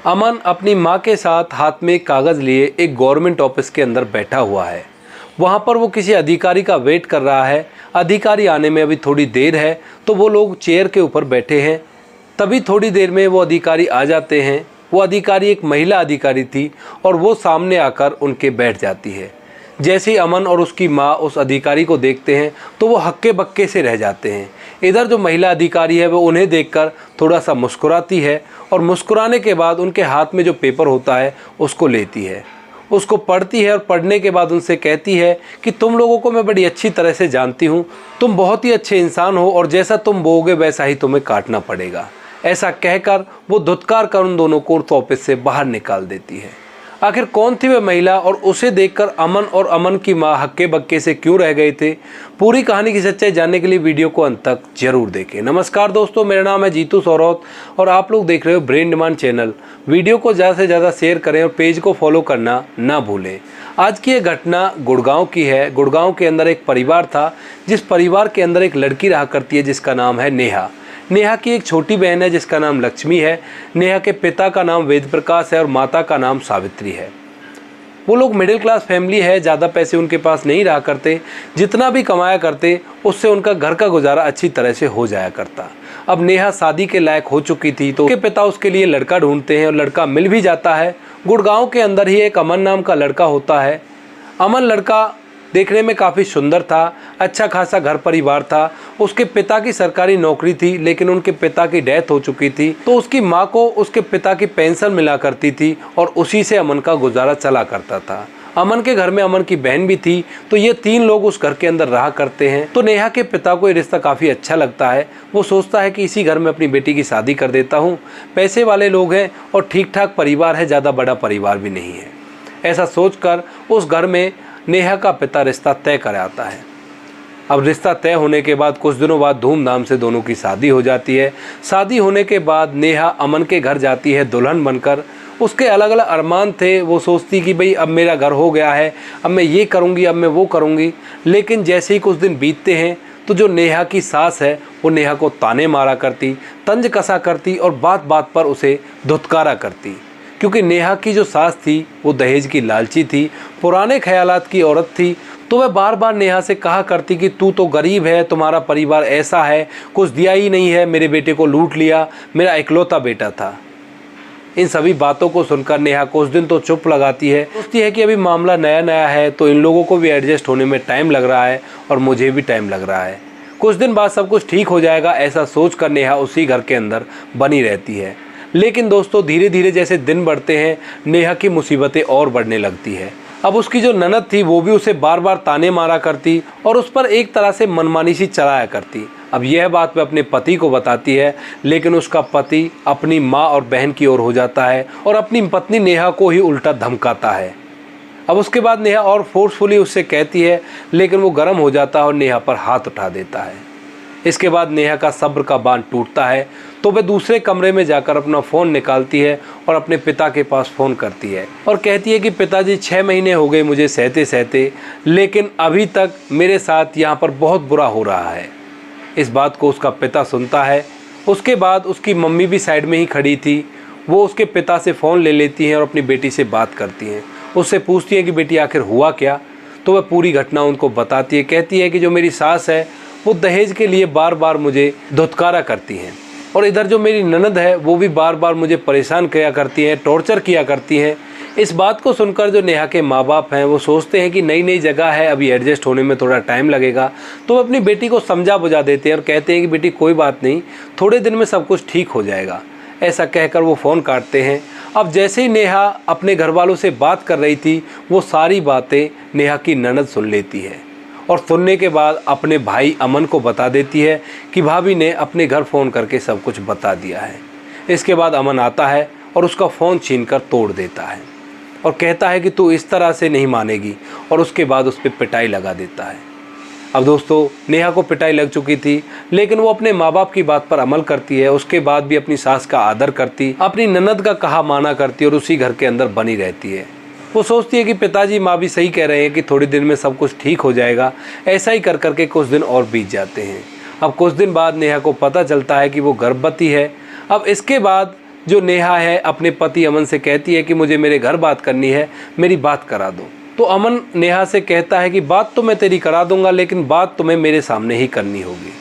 अमन अपनी माँ के साथ हाथ में कागज़ लिए एक गवर्नमेंट ऑफिस के अंदर बैठा हुआ है। वहाँ पर वो किसी अधिकारी का वेट कर रहा है। अधिकारी आने में अभी थोड़ी देर है, तो वो लोग चेयर के ऊपर बैठे हैं। तभी थोड़ी देर में वो अधिकारी आ जाते हैं। वो अधिकारी एक महिला अधिकारी थी और वो सामने आकर उनके बैठ जाती है। जैसे ही अमन और उसकी माँ उस अधिकारी को देखते हैं तो वो हक्के बक्के से रह जाते हैं। इधर जो महिला अधिकारी है वो उन्हें देखकर थोड़ा सा मुस्कुराती है और मुस्कुराने के बाद उनके हाथ में जो पेपर होता है उसको लेती है, उसको पढ़ती है और पढ़ने के बाद उनसे कहती है कि तुम लोगों को मैं बड़ी अच्छी तरह से जानती हूँ, तुम बहुत ही अच्छे इंसान हो और जैसा तुम बोओगे वैसा ही तुम्हें काटना पड़ेगा। ऐसा कहकर वो धुतकार कर उन दोनों को ऑफिस से बाहर निकाल देती है। आखिर कौन थी वह महिला और उसे देखकर अमन और अमन की मां हक्के बक्के से क्यों रह गए थे? पूरी कहानी की सच्चाई जानने के लिए वीडियो को अंत तक जरूर देखें। नमस्कार दोस्तों, मेरा नाम है जीतू सौरौत और आप लोग देख रहे हो ब्रेन डिमांड चैनल। वीडियो को ज़्यादा से ज़्यादा शेयर करें और पेज को फॉलो करना ना भूलें। आज की ये घटना गुड़गांव की है। गुड़गांव के अंदर एक परिवार था, जिस परिवार के अंदर एक लड़की रहा करती है जिसका नाम है नेहा। नेहा की एक छोटी बहन है जिसका नाम लक्ष्मी है। नेहा के पिता का नाम वेद प्रकाश है और माता का नाम सावित्री है। वो लोग मिडिल क्लास फैमिली है, ज़्यादा पैसे उनके पास नहीं रहा करते। जितना भी कमाया करते उससे उनका घर का गुजारा अच्छी तरह से हो जाया करता। अब नेहा शादी के लायक हो चुकी थी तो उसके पिता उसके लिए लड़का ढूंढते हैं और लड़का मिल भी जाता है। गुड़गांव के अंदर ही एक अमन नाम का लड़का होता है। अमन लड़का देखने में काफ़ी सुंदर था, अच्छा खासा घर परिवार था। उसके पिता की सरकारी नौकरी थी, लेकिन उनके पिता की डेथ हो चुकी थी, तो उसकी माँ को उसके पिता की पेंशन मिला करती थी और उसी से अमन का गुजारा चला करता था। अमन के घर में अमन की बहन भी थी, तो ये 3 लोग उस घर के अंदर रहा करते हैं। तो नेहा के पिता को ये रिश्ता काफ़ी अच्छा लगता है। वो सोचता है कि इसी घर में अपनी बेटी की शादी कर देता हूँ। पैसे वाले लोग हैं और ठीक ठाक परिवार है, ज़्यादा बड़ा परिवार भी नहीं है। ऐसा सोचकर उस घर में नेहा का पिता रिश्ता तय कराता है। अब रिश्ता तय होने के बाद कुछ दिनों बाद धूमधाम से दोनों की शादी हो जाती है। शादी होने के बाद नेहा अमन के घर जाती है दुल्हन बनकर। उसके अलग अलग अरमान थे। वो सोचती कि भाई अब मेरा घर हो गया है, अब मैं ये करूँगी, अब मैं वो करूँगी। लेकिन जैसे ही कुछ दिन बीतते हैं तो जो नेहा की सास है वो नेहा को ताने मारा करती, तंज कसा करती और बात बात पर उसे धुतकारा करती। क्योंकि नेहा की जो सास थी वो दहेज की लालची थी, पुराने ख्यालात की औरत थी। तो वह बार बार नेहा से कहा करती कि तू तो गरीब है, तुम्हारा परिवार ऐसा है, कुछ दिया ही नहीं है, मेरे बेटे को लूट लिया, मेरा इकलौता बेटा था। इन सभी बातों को सुनकर नेहा कुछ दिन तो चुप लगाती है। सोचती है कि अभी मामला नया नया है तो इन लोगों को भी एडजस्ट होने में टाइम लग रहा है और मुझे भी टाइम लग रहा है। कुछ दिन बाद सब कुछ ठीक हो जाएगा, ऐसा सोच कर नेहा उसी घर के अंदर बनी रहती है। लेकिन दोस्तों धीरे धीरे जैसे दिन बढ़ते हैं नेहा की मुसीबतें और बढ़ने लगती है। अब उसकी जो ननद थी वो भी उसे बार बार ताने मारा करती और उस पर एक तरह से मनमानी सी चलाया करती। अब यह बात वह अपने पति को बताती है, लेकिन उसका पति अपनी माँ और बहन की ओर हो जाता है और अपनी पत्नी नेहा को ही उल्टा धमकाता है। अब उसके बाद नेहा और फोर्सफुली उससे कहती है, लेकिन वो गर्म हो जाता है और नेहा पर हाथ उठा देता है। इसके बाद नेहा का सब्र का बांध टूटता है तो वह दूसरे कमरे में जाकर अपना फ़ोन निकालती है और अपने पिता के पास फ़ोन करती है और कहती है कि पिताजी 6 महीने हो गए मुझे सहते सहते, लेकिन अभी तक मेरे साथ यहाँ पर बहुत बुरा हो रहा है। इस बात को उसका पिता सुनता है। उसके बाद उसकी मम्मी भी साइड में ही खड़ी थी। वो उसके पिता से फ़ोन ले लेती हैं और अपनी बेटी से बात करती हैं। उससे पूछती हैं कि बेटी आखिर हुआ क्या। तो वह पूरी घटना उनको बताती है। कहती है कि जो मेरी सास है वो दहेज के लिए बार बार मुझे धुतकारा करती हैं और इधर जो मेरी ननद है वो भी बार बार मुझे परेशान किया करती हैं, टॉर्चर किया करती हैं। इस बात को सुनकर जो नेहा के माँ बाप हैं वो सोचते हैं कि नई नई जगह है, अभी एडजस्ट होने में थोड़ा टाइम लगेगा। तो वो अपनी बेटी को समझा बुझा देते हैं और कहते हैं कि बेटी कोई बात नहीं, थोड़े दिन में सब कुछ ठीक हो जाएगा। ऐसा कहकर वो फ़ोन काटते हैं। अब जैसे ही नेहा अपने घर वालों से बात कर रही थी वो सारी बातें नेहा की ननद सुन लेती है और सुनने के बाद अपने भाई अमन को बता देती है कि भाभी ने अपने घर फ़ोन करके सब कुछ बता दिया है। इसके बाद अमन आता है और उसका फ़ोन छीनकर तोड़ देता है और कहता है कि तू इस तरह से नहीं मानेगी, और उसके बाद उस पर पिटाई लगा देता है। अब दोस्तों नेहा को पिटाई लग चुकी थी, लेकिन वो अपने माँ बाप की बात पर अमल करती है। उसके बाद भी अपनी सास का आदर करती, अपनी ननद का कहा माना करती और उसी घर के अंदर बनी रहती है। वो सोचती है कि पिताजी माँ भी सही कह रहे हैं कि थोड़ी देर में सब कुछ ठीक हो जाएगा। ऐसा ही कर करके कुछ दिन और बीत जाते हैं। अब कुछ दिन बाद नेहा को पता चलता है कि वो गर्भवती है। अब इसके बाद जो नेहा है अपने पति अमन से कहती है कि मुझे मेरे घर बात करनी है, मेरी बात करा दो। तो अमन नेहा से कहता है कि बात तो मैं तेरी करा दूंगा, लेकिन बात तुम्हें मेरे सामने ही करनी होगी।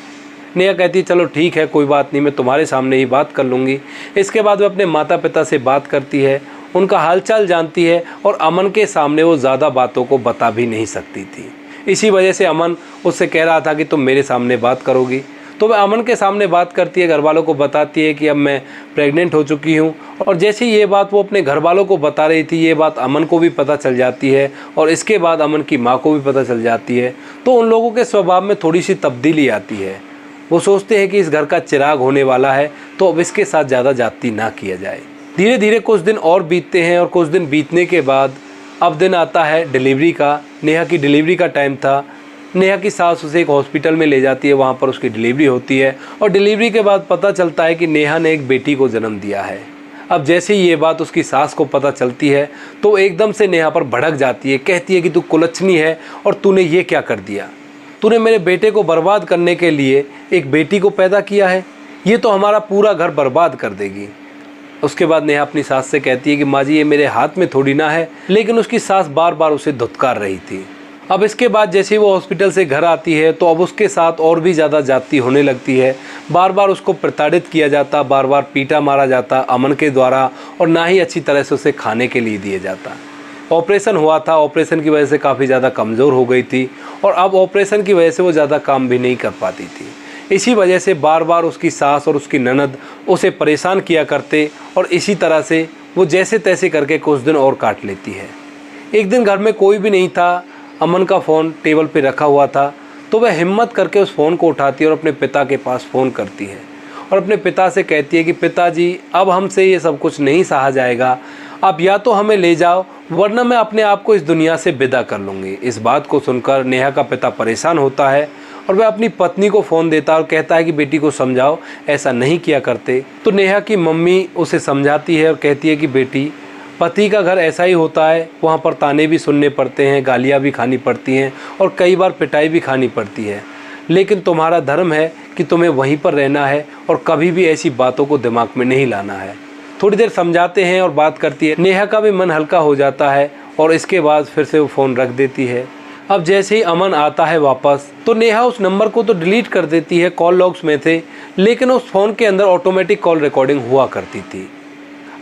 नेहा कहती है चलो ठीक है, कोई बात नहीं, मैं तुम्हारे सामने ही बात कर लूँगी। इसके बाद वो अपने माता पिता से बात करती है, उनका हालचाल जानती है और अमन के सामने वो ज़्यादा बातों को बता भी नहीं सकती थी। इसी वजह से अमन उससे कह रहा था कि तुम मेरे सामने बात करोगी। तो वह अमन के सामने बात करती है, घर वालों को बताती है कि अब मैं प्रेग्नेंट हो चुकी हूँ। और जैसे ही ये बात वो अपने घर वालों को बता रही थी, ये बात अमन को भी पता चल जाती है और इसके बाद अमन की माँ को भी पता चल जाती है। तो उन लोगों के स्वभाव में थोड़ी सी तब्दीली आती है। वो सोचते हैं कि इस घर का चिराग होने वाला है, तो अब इसके साथ ज़्यादा जाती ना किया जाए। धीरे धीरे कुछ दिन और बीतते हैं और कुछ दिन बीतने के बाद अब दिन आता है डिलीवरी का। नेहा की डिलीवरी का टाइम था। नेहा की सास उसे एक हॉस्पिटल में ले जाती है, वहाँ पर उसकी डिलीवरी होती है और डिलीवरी के बाद पता चलता है कि नेहा ने एक बेटी को जन्म दिया है। अब जैसे ही ये बात उसकी सास को पता चलती है तो एकदम से नेहा पर भड़क जाती है, कहती है कि तू कुलच्छनी है और तूने ये क्या कर दिया, तूने मेरे बेटे को बर्बाद करने के लिए एक बेटी को पैदा किया है, ये तो हमारा पूरा घर बर्बाद कर देगी। उसके बाद नेहा अपनी सास से कहती है कि माँ जी ये मेरे हाथ में थोड़ी ना है, लेकिन उसकी सास बार बार उसे धुतकार रही थी। अब इसके बाद जैसे ही वो हॉस्पिटल से घर आती है तो अब उसके साथ और भी ज़्यादा जाती होने लगती है। बार बार उसको प्रताड़ित किया जाता, बार बार पीटा मारा जाता अमन के द्वारा और ना ही अच्छी तरह से उसे खाने के लिए दिया जाता। ऑपरेशन हुआ था, ऑपरेशन की वजह से काफ़ी ज़्यादा कमज़ोर हो गई थी और अब ऑपरेशन की वजह से वो ज़्यादा काम भी नहीं कर पाती थी। इसी वजह से बार बार उसकी सास और उसकी ननद उसे परेशान किया करते और इसी तरह से वो जैसे तैसे करके कुछ दिन और काट लेती है। एक दिन घर में कोई भी नहीं था, अमन का फ़ोन टेबल पे रखा हुआ था, तो वह हिम्मत करके उस फ़ोन को उठाती है और अपने पिता के पास फ़ोन करती है और अपने पिता से कहती है कि पिताजी अब हमसे ये सब कुछ नहीं सहा जाएगा, आप या तो हमें ले जाओ वरना मैं अपने आप को इस दुनिया से विदा कर लूँगी। इस बात को सुनकर नेहा का पिता परेशान होता है और वह अपनी पत्नी को फ़ोन देता है और कहता है कि बेटी को समझाओ, ऐसा नहीं किया करते। तो नेहा की मम्मी उसे समझाती है और कहती है कि बेटी पति का घर ऐसा ही होता है, वहाँ पर ताने भी सुनने पड़ते हैं, गालियाँ भी खानी पड़ती हैं और कई बार पिटाई भी खानी पड़ती है, लेकिन तुम्हारा धर्म है कि तुम्हें वहीं पर रहना है और कभी भी ऐसी बातों को दिमाग में नहीं लाना है। थोड़ी देर समझाते हैं और बात करती है, नेहा का भी मन हल्का हो जाता है और इसके बाद फिर से वो फ़ोन रख देती है। अब जैसे ही अमन आता है वापस तो नेहा उस नंबर को तो डिलीट कर देती है, कॉल लॉग्स में थे, लेकिन उस फ़ोन के अंदर ऑटोमेटिक कॉल रिकॉर्डिंग हुआ करती थी।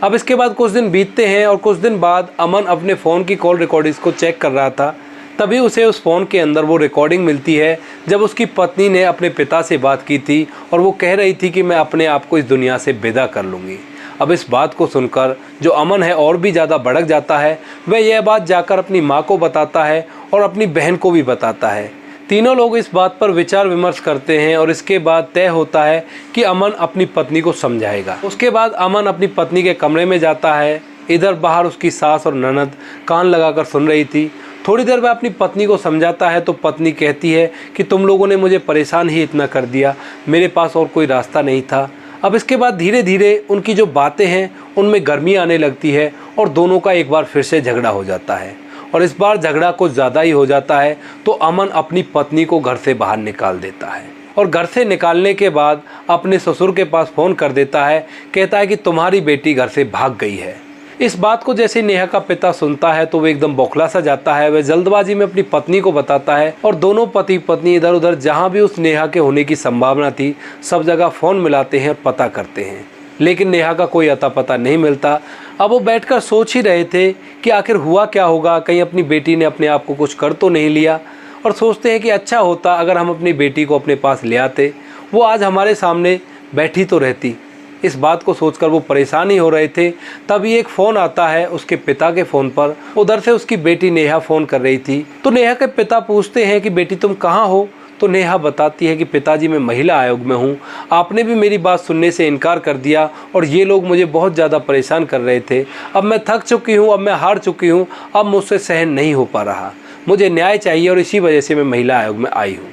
अब इसके बाद कुछ दिन बीतते हैं और कुछ दिन बाद अमन अपने फ़ोन की कॉल रिकॉर्डिंग्स को चेक कर रहा था, तभी उसे उस फ़ोन के अंदर वो रिकॉर्डिंग मिलती है जब उसकी पत्नी ने अपने पिता से बात की थी और वो कह रही थी कि मैं अपने आप को इस दुनिया से विदा कर लूँगी। अब इस बात को सुनकर जो अमन है और भी ज़्यादा भड़क जाता है। वह यह बात जाकर अपनी माँ को बताता है और अपनी बहन को भी बताता है। तीनों लोग इस बात पर विचार विमर्श करते हैं और इसके बाद तय होता है कि अमन अपनी पत्नी को समझाएगा। उसके बाद अमन अपनी पत्नी के कमरे में जाता है। इधर बाहर उसकी सास और ननद कान लगाकर सुन रही थी। थोड़ी देर वह अपनी पत्नी को समझाता है तो पत्नी कहती है कि तुम लोगों ने मुझे परेशान ही इतना कर दिया, मेरे पास और कोई रास्ता नहीं था। अब इसके बाद धीरे धीरे उनकी जो बातें हैं उनमें गर्मी आने लगती है और दोनों का एक बार फिर से झगड़ा हो जाता है और इस बार झगड़ा कुछ ज़्यादा ही हो जाता है। तो अमन अपनी पत्नी को घर से बाहर निकाल देता है और घर से निकालने के बाद अपने ससुर के पास फ़ोन कर देता है, कहता है कि तुम्हारी बेटी घर से भाग गई है। इस बात को जैसे नेहा का पिता सुनता है तो वो एकदम बौखला सा जाता है। वह जल्दबाजी में अपनी पत्नी को बताता है और दोनों पति पत्नी इधर उधर जहाँ भी उस नेहा के होने की संभावना थी सब जगह फ़ोन मिलाते हैं और पता करते हैं, लेकिन नेहा का कोई अता पता नहीं मिलता। अब वो बैठकर सोच ही रहे थे कि आखिर हुआ क्या होगा, कहीं अपनी बेटी ने अपने आप को कुछ कर तो नहीं लिया, और सोचते हैं कि अच्छा होता अगर हम अपनी बेटी को अपने पास ले आते, वो आज हमारे सामने बैठी तो रहती। इस बात को सोचकर वो परेशान ही हो रहे थे। तभी एक फ़ोन आता है उसके पिता के फ़ोन पर। उधर से उसकी बेटी नेहा फ़ोन कर रही थी। तो नेहा के पिता पूछते हैं कि बेटी तुम कहाँ हो। तो नेहा बताती है कि पिताजी मैं महिला आयोग में हूँ, आपने भी मेरी बात सुनने से इनकार कर दिया और ये लोग मुझे बहुत ज़्यादा परेशान कर रहे थे। अब मैं थक चुकी हूँ, अब मैं हार चुकी हूँ, अब मुझसे सहन नहीं हो पा रहा, मुझे न्याय चाहिए और इसी वजह से मैं महिला आयोग में आई हूँ।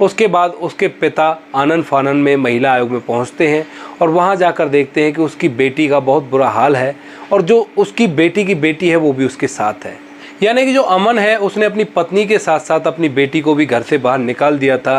उसके बाद उसके पिता आनन फानन में महिला आयोग में पहुंचते हैं और वहां जाकर देखते हैं कि उसकी बेटी का बहुत बुरा हाल है और जो उसकी बेटी की बेटी है वो भी उसके साथ है। यानी कि जो अमन है उसने अपनी पत्नी के साथ साथ अपनी बेटी को भी घर से बाहर निकाल दिया था।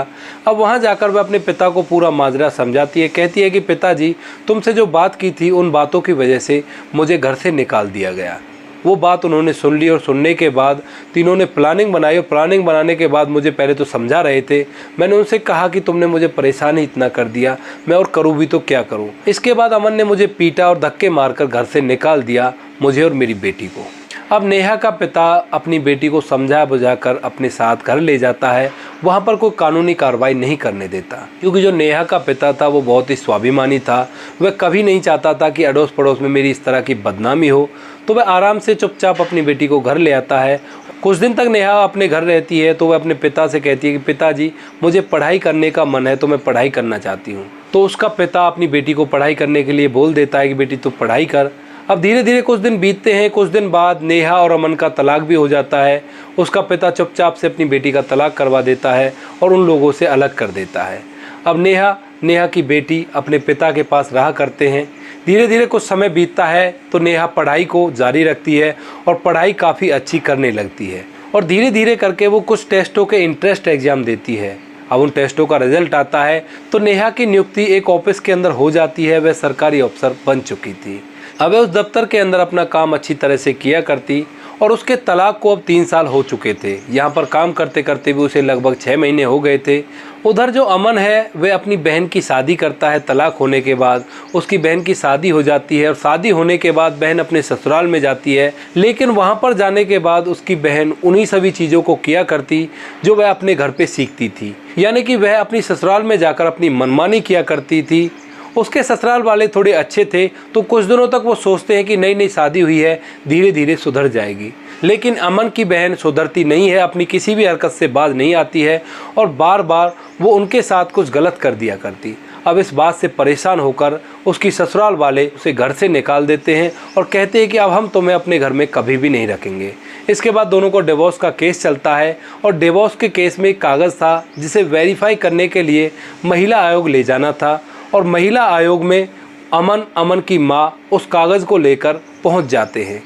अब वहाँ जाकर वह अपने पिता को पूरा माजरा समझाती है, कहती है कि पिताजी, तुमसे जो बात की थी उन बातों की वजह से मुझे घर से निकाल दिया गया। वो बात उन्होंने सुन ली और सुनने के बाद तीनों ने प्लानिंग बनाई और प्लानिंग बनाने के बाद मुझे पहले तो समझा रहे थे। मैंने उनसे कहा कि तुमने मुझे परेशान ही इतना कर दिया, मैं और करूँ भी तो क्या करूँ। इसके बाद अमन ने मुझे पीटा और धक्के मारकर घर से निकाल दिया, मुझे और मेरी बेटी को। अब नेहा का पिता अपनी बेटी को समझा बुझाकर अपने साथ घर ले जाता है। वहाँ पर कोई कानूनी कार्रवाई नहीं करने देता, क्योंकि जो नेहा का पिता था वो बहुत ही स्वाभिमानी था। वह कभी नहीं चाहता था कि अड़ोस पड़ोस में मेरी इस तरह की बदनामी हो। तो वह आराम से चुपचाप अपनी बेटी को घर ले आता है। कुछ दिन तक नेहा अपने घर रहती है तो वह अपने पिता से कहती है कि पिताजी, मुझे पढ़ाई करने का मन है तो मैं पढ़ाई करना चाहती हूँ। तो उसका पिता अपनी बेटी को पढ़ाई करने के लिए बोल देता है कि बेटी तू पढ़ाई कर। अब धीरे धीरे कुछ दिन बीतते हैं। कुछ दिन बाद नेहा और अमन का तलाक भी हो जाता है। उसका पिता चुपचाप से अपनी बेटी का तलाक करवा देता है और उन लोगों से अलग कर देता है। अब नेहा की बेटी अपने पिता के पास रहा करते हैं। धीरे धीरे कुछ समय बीतता है तो नेहा पढ़ाई को जारी रखती है और पढ़ाई काफ़ी अच्छी करने लगती है और धीरे धीरे करके वो कुछ टेस्टों के इंट्रेंस एग्ज़ाम देती है। अब उन टेस्टों का रिजल्ट आता है तो नेहा की नियुक्ति एक ऑफिस के अंदर हो जाती है। वह सरकारी अफसर बन चुकी थी। अब वह उस दफ्तर के अंदर अपना काम अच्छी तरह से किया करती और उसके तलाक को अब 3 साल हो चुके थे। यहाँ पर काम करते करते भी उसे लगभग 6 महीने हो गए थे। उधर जो अमन है वह अपनी बहन की शादी करता है। तलाक होने के बाद उसकी बहन की शादी हो जाती है और शादी होने के बाद बहन अपने ससुराल में जाती है। लेकिन वहाँ पर जाने के बाद उसकी बहन उन्हीं सभी चीज़ों को किया करती जो वह अपने घर पे सीखती थी। यानी कि वह अपनी ससुराल में जाकर अपनी मनमानी किया करती थी। उसके ससुराल वाले थोड़े अच्छे थे तो कुछ दिनों तक वो सोचते हैं कि नई नई शादी हुई है, धीरे धीरे सुधर जाएगी। लेकिन अमन की बहन सुधरती नहीं है, अपनी किसी भी हरकत से बाज नहीं आती है और बार बार वो उनके साथ कुछ गलत कर दिया करती। अब इस बात से परेशान होकर उसकी ससुराल वाले उसे घर से निकाल देते हैं और कहते हैं कि अब हम तुम्हें अपने घर में कभी भी नहीं रखेंगे। इसके बाद दोनों को डिवोर्स का केस चलता है और डिवोर्स के केस में एक कागज़ था जिसे वेरीफाई करने के लिए महिला आयोग ले जाना था और महिला आयोग में अमन की माँ उस कागज़ को लेकर पहुँच जाते हैं।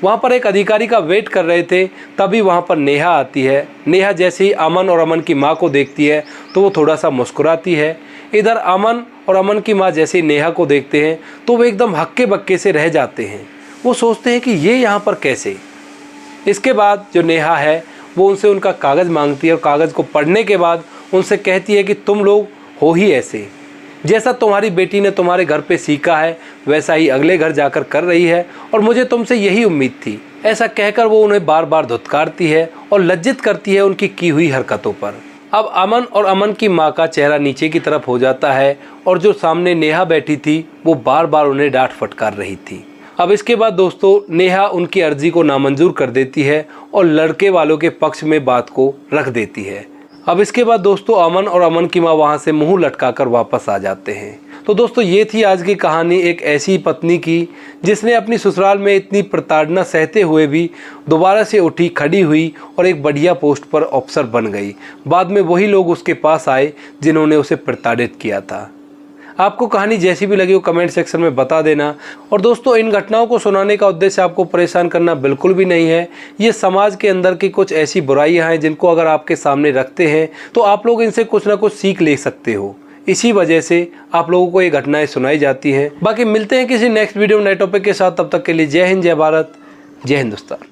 वहाँ पर एक अधिकारी का वेट कर रहे थे, तभी वहाँ पर नेहा आती है। नेहा जैसे ही अमन और अमन की माँ को देखती है तो वो थोड़ा सा मुस्कुराती है। इधर अमन और अमन की माँ जैसे ही नेहा को देखते हैं तो वो एकदम हक्के बक्के से रह जाते हैं। वो सोचते हैं कि ये यहाँ पर कैसे। इसके बाद जो नेहा है वो उनसे उनका कागज़ मांगती है और कागज़ को पढ़ने के बाद उनसे कहती है कि तुम लोग हो ही ऐसे, जैसा तुम्हारी बेटी ने तुम्हारे घर पे सीखा है वैसा ही अगले घर जाकर कर रही है और मुझे तुमसे यही उम्मीद थी। ऐसा कहकर वो उन्हें बार बार धुतकारती है और लज्जित करती है उनकी की हुई हरकतों पर। अब अमन और अमन की माँ का चेहरा नीचे की तरफ हो जाता है और जो सामने नेहा बैठी थी वो बार बार उन्हें डांट फटकार रही थी। अब इसके बाद दोस्तों नेहा उनकी अर्जी को नामंजूर कर देती है और लड़के वालों के पक्ष में बात को रख देती है। अब इसके बाद दोस्तों अमन और अमन की माँ वहाँ से मुंह लटकाकर वापस आ जाते हैं। तो दोस्तों ये थी आज की कहानी एक ऐसी पत्नी की जिसने अपनी ससुराल में इतनी प्रताड़ना सहते हुए भी दोबारा से उठी, खड़ी हुई और एक बढ़िया पोस्ट पर अफसर बन गई। बाद में वही लोग उसके पास आए जिन्होंने उसे प्रताड़ित किया था। आपको कहानी जैसी भी लगी हो कमेंट सेक्शन में बता देना। और दोस्तों इन घटनाओं को सुनाने का उद्देश्य आपको परेशान करना बिल्कुल भी नहीं है। ये समाज के अंदर की कुछ ऐसी बुराइयां हैं जिनको अगर आपके सामने रखते हैं तो आप लोग इनसे कुछ ना कुछ सीख ले सकते हो। इसी वजह से आप लोगों को ये घटनाएं सुनाई जाती हैं। बाकी मिलते हैं किसी नेक्स्ट वीडियो नए टॉपिक के साथ। तब तक के लिए जय हिंद, जय भारत, जय हिंदुस्तान।